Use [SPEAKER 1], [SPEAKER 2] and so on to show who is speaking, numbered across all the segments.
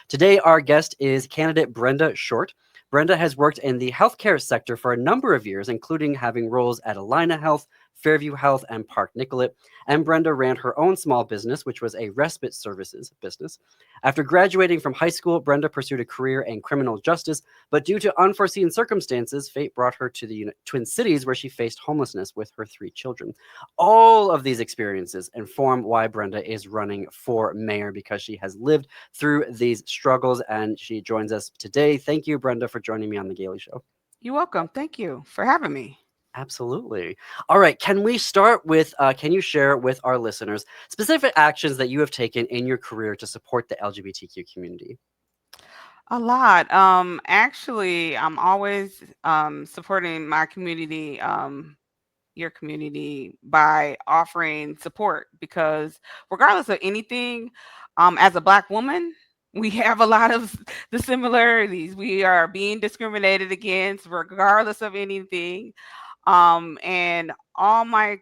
[SPEAKER 1] Today, our guest is candidate Brenda Short. Brenda has worked in the healthcare sector for a number of years, including having roles at Allina Health, Fairview Health, and Park Nicollet. And Brenda ran her own small business, which was a respite services business. After graduating from high school, Brenda pursued a career in criminal justice, but due to unforeseen circumstances, fate brought her to the Twin Cities, where she faced homelessness with her 3 children. All of these experiences inform why Brenda is running for mayor, because she has lived through these struggles, and she joins us today. Thank you, Brenda, for joining me on the Gaily Show.
[SPEAKER 2] You're welcome. Thank you for having me.
[SPEAKER 1] Absolutely. All right. Can we start with, can you share with our listeners specific actions that you have taken in your career to support the LGBTQ community?
[SPEAKER 2] A lot. Actually, I'm always supporting my community, your community, by offering support because regardless of anything, as a Black woman, we have a lot of the similarities. We are being discriminated against regardless of anything. And all my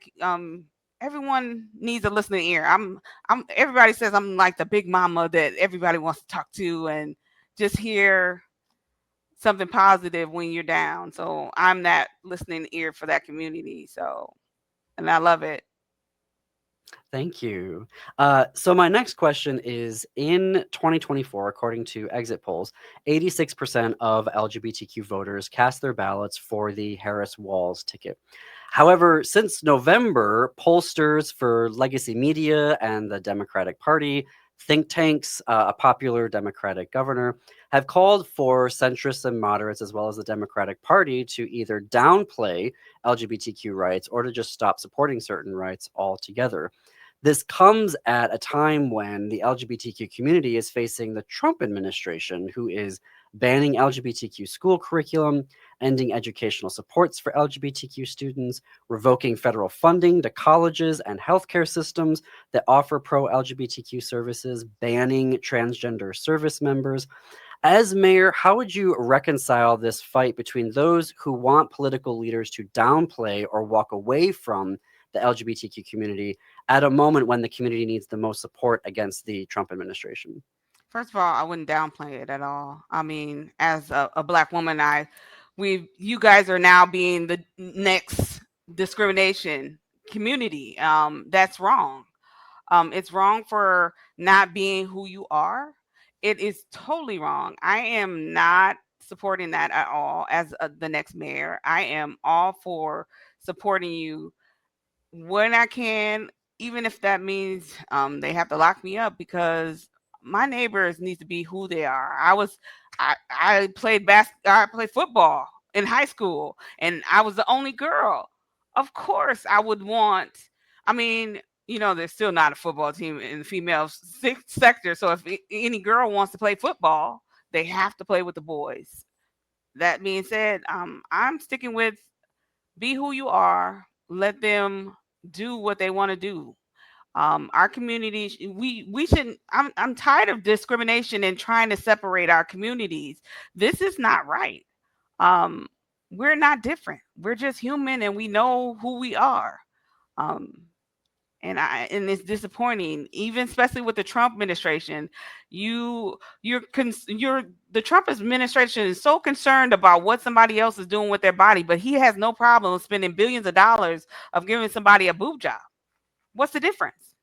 [SPEAKER 2] everyone needs a listening ear. I'm everybody says I'm like the big mama that everybody wants to talk to and just hear something positive when you're down. So I'm that listening ear for that community. So, and I love it.
[SPEAKER 1] Thank you. So my next question is, in 2024, according to exit polls, 86% of LGBTQ voters cast their ballots for the Harris-Walz ticket. However, since November, pollsters for Legacy Media and the Democratic Party, think tanks, a popular Democratic governor, have called for centrists and moderates, as well as the Democratic Party, to either downplay LGBTQ rights or to just stop supporting certain rights altogether. This comes at a time when the LGBTQ community is facing the Trump administration, who is banning LGBTQ school curriculum, ending educational supports for LGBTQ students, revoking federal funding to colleges and healthcare systems that offer pro-LGBTQ services, banning transgender service members. As mayor, how would you reconcile this fight between those who want political leaders to downplay or walk away from the LGBTQ community at a moment when the community needs the most support against the Trump administration?
[SPEAKER 2] First of all, I wouldn't downplay it at all. I mean, as a Black woman, you guys are now being the next discrimination community. That's wrong. It's wrong for not being who you are. It is totally wrong. I am not supporting that at all as the next mayor. I am all for supporting you when I can, even if that means they have to lock me up because my neighbors need to be who they are. I played I played football in high school, and I was the only girl. Of course, I would want. I mean, there's still not a football team in the female sector. So if any girl wants to play football, they have to play with the boys. That being said, I'm sticking with be who you are. Let them do what they want to do. Our community, we shouldn't. I'm tired of discrimination and trying to separate our communities. This is not right. Um, we're not different. We're just human, and we know who we are. Um, and it's disappointing, even especially with the Trump administration. You're the Trump administration is so concerned about what somebody else is doing with their body, but he has no problem spending billions of dollars of giving somebody a boob job. What's the difference?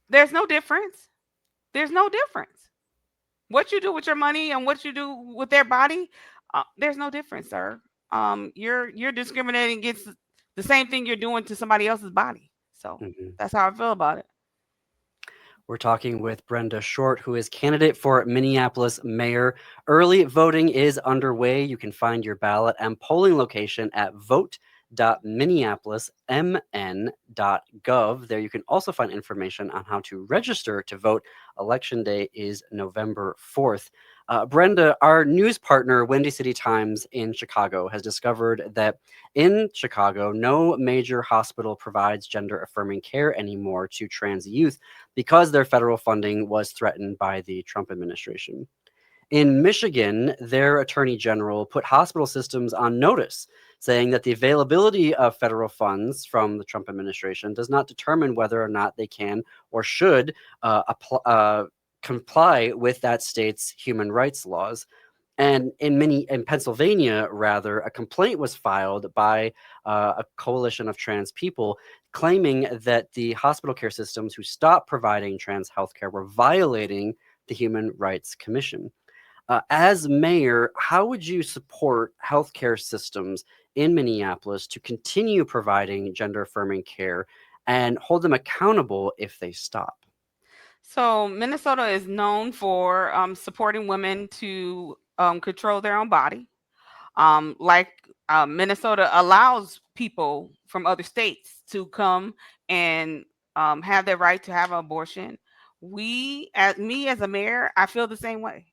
[SPEAKER 2] There's no difference. There's no difference. What you do with your money and what you do with their body, there's no difference, sir. You're discriminating against the same thing you're doing to somebody else's body. So
[SPEAKER 1] Mhm.
[SPEAKER 2] that's how I feel about it.
[SPEAKER 1] We're talking with Brenda Short, who is candidate for Minneapolis mayor. Early voting is underway. You can find your ballot and polling location at vote.minneapolismn.gov. There you can also find information on how to register to vote. Election day is November 4th. Brenda, our news partner, Windy City Times in Chicago, has discovered that in Chicago, no major hospital provides gender affirming care anymore to trans youth because their federal funding was threatened by the Trump administration. In Michigan, their attorney general put hospital systems on notice, saying that the availability of federal funds from the Trump administration does not determine whether or not they can or should comply with that state's human rights laws. And in Pennsylvania, rather, a complaint was filed by a coalition of trans people claiming that the hospital care systems who stopped providing trans healthcare were violating the Human Rights Commission. As mayor, how would you support healthcare systems in Minneapolis to continue providing gender affirming care and hold them accountable if they stop?
[SPEAKER 2] So Minnesota is known for supporting women to control their own body. Like Minnesota allows people from other states to come and have their right to have an abortion. As me as a mayor, I feel the same way.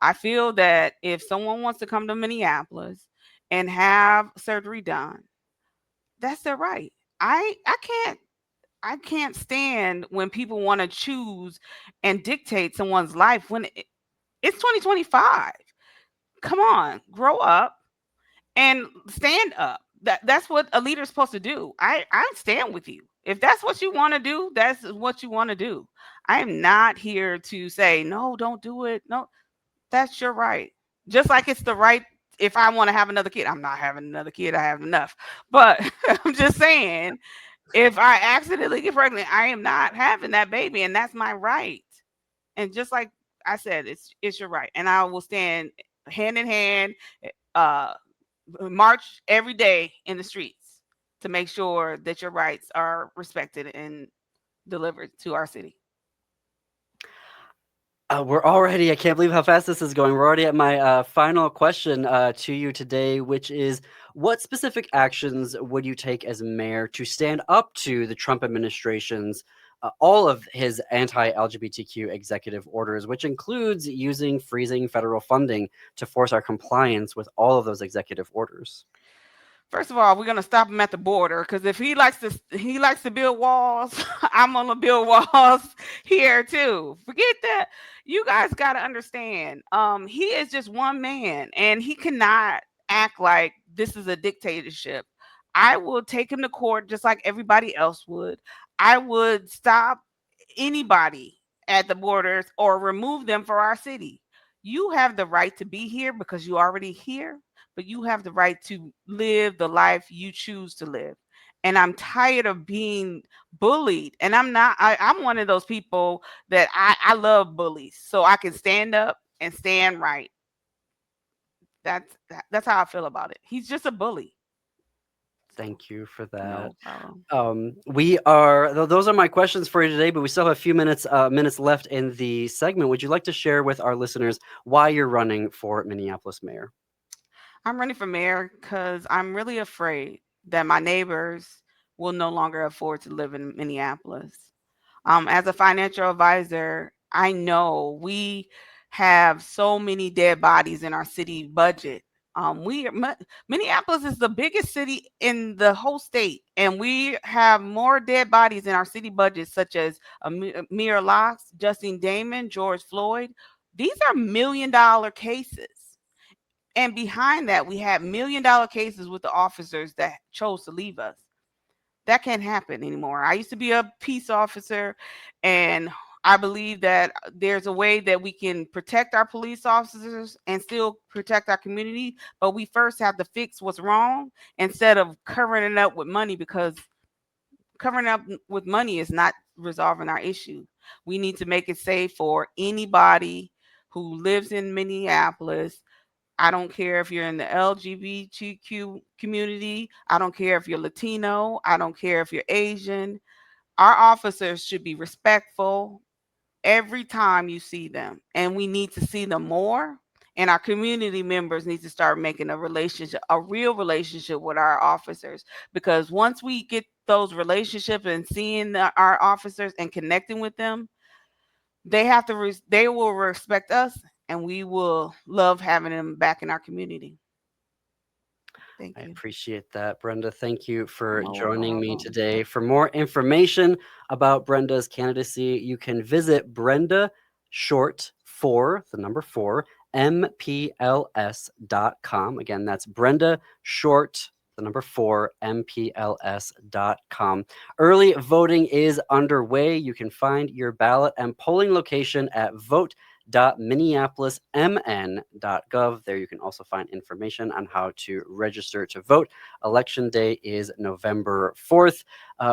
[SPEAKER 2] I feel that if someone wants to come to Minneapolis and have surgery done, that's their right. I can't stand when people want to choose and dictate someone's life when it's 2025. Come on, grow up and stand up. That's what a leader's supposed to do. I stand with you. If that's what you want to do, that's what you want to do. I am not here to say no, don't do it. No, that's your right. Just like it's the right if I want to have another kid. I'm not having another kid. I have enough. But I'm just saying if I accidentally get pregnant, I am not having that baby, and that's my right. And just like I said, it's your right, and I will stand hand in hand, uh, march every day in the streets to make sure that your rights are respected and delivered to our city.
[SPEAKER 1] We're already, I can't believe how fast this is going. We're already at my final question to you today, which is what specific actions would you take as mayor to stand up to the Trump administration's all of his anti LGBTQ executive orders, which includes using freezing federal funding to force our compliance with all of those executive orders?
[SPEAKER 2] First of all, we're gonna stop him at the border because if he likes to build walls, I'm gonna build walls here too. Forget that. You guys gotta understand. He is just one man, and he cannot act like this is a dictatorship. I will take him to court just like everybody else would. I would stop anybody at the borders or remove them for our city. You have the right to be here because you already here, but you have the right to live the life you choose to live. And I'm tired of being bullied. And I'm not, I'm one of those people that I love bullies. So I can stand up and stand right. That's how I feel about it. He's just a bully.
[SPEAKER 1] Thank you for that.
[SPEAKER 2] No problem.
[SPEAKER 1] Those are my questions for you today, but we still have a few minutes left in the segment. Would you like to share with our listeners why you're running for Minneapolis mayor?
[SPEAKER 2] I'm running for mayor because I'm really afraid that my neighbors will no longer afford to live in Minneapolis. As a financial advisor, I know we have so many dead bodies in our city budget. Minneapolis is the biggest city in the whole state, and we have more dead bodies in our city budget, such as Amir Locks, Justine Damon, George Floyd. These are $1 million cases. And behind that, we had $1 million cases with the officers that chose to leave us. That can't happen anymore. I used to be a peace officer, and I believe that there's a way that we can protect our police officers and still protect our community. But we first have to fix what's wrong instead of covering it up with money, because covering up with money is not resolving our issue. We need to make it safe for anybody who lives in Minneapolis. I don't care if you're in the LGBTQ community. I don't care if you're Latino. I don't care if you're Asian. Our officers should be respectful every time you see them. And we need to see them more. And our community members need to start making a relationship, a real relationship with our officers. Because once we get those relationships and seeing our officers and connecting with them, they will respect us, and we will love having them back in our community.
[SPEAKER 1] I
[SPEAKER 2] Thank you.
[SPEAKER 1] appreciate that, Brenda. Thank you for
[SPEAKER 2] No
[SPEAKER 1] joining me
[SPEAKER 2] problem.
[SPEAKER 1] today. For more information about Brenda's candidacy, you can visit Brenda short for the number four, mpls.com. Again, that's Brenda short the number 4, MPLS.com. Early voting is underway. You can find your ballot and polling location at vote.minneapolismn.gov. There you can also find information on how to register to vote. Election day is November 4th.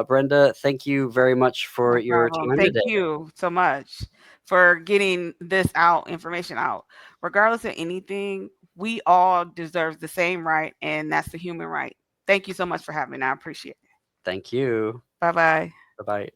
[SPEAKER 1] Brenda, thank you very much for
[SPEAKER 2] No
[SPEAKER 1] your
[SPEAKER 2] problem.
[SPEAKER 1] time
[SPEAKER 2] Thank
[SPEAKER 1] today.
[SPEAKER 2] you so much for getting this information out. Regardless of anything, we all deserve the same right, and that's the human right. Thank you so much for having me. I appreciate it.
[SPEAKER 1] Thank you.
[SPEAKER 2] Bye bye.
[SPEAKER 1] Bye bye.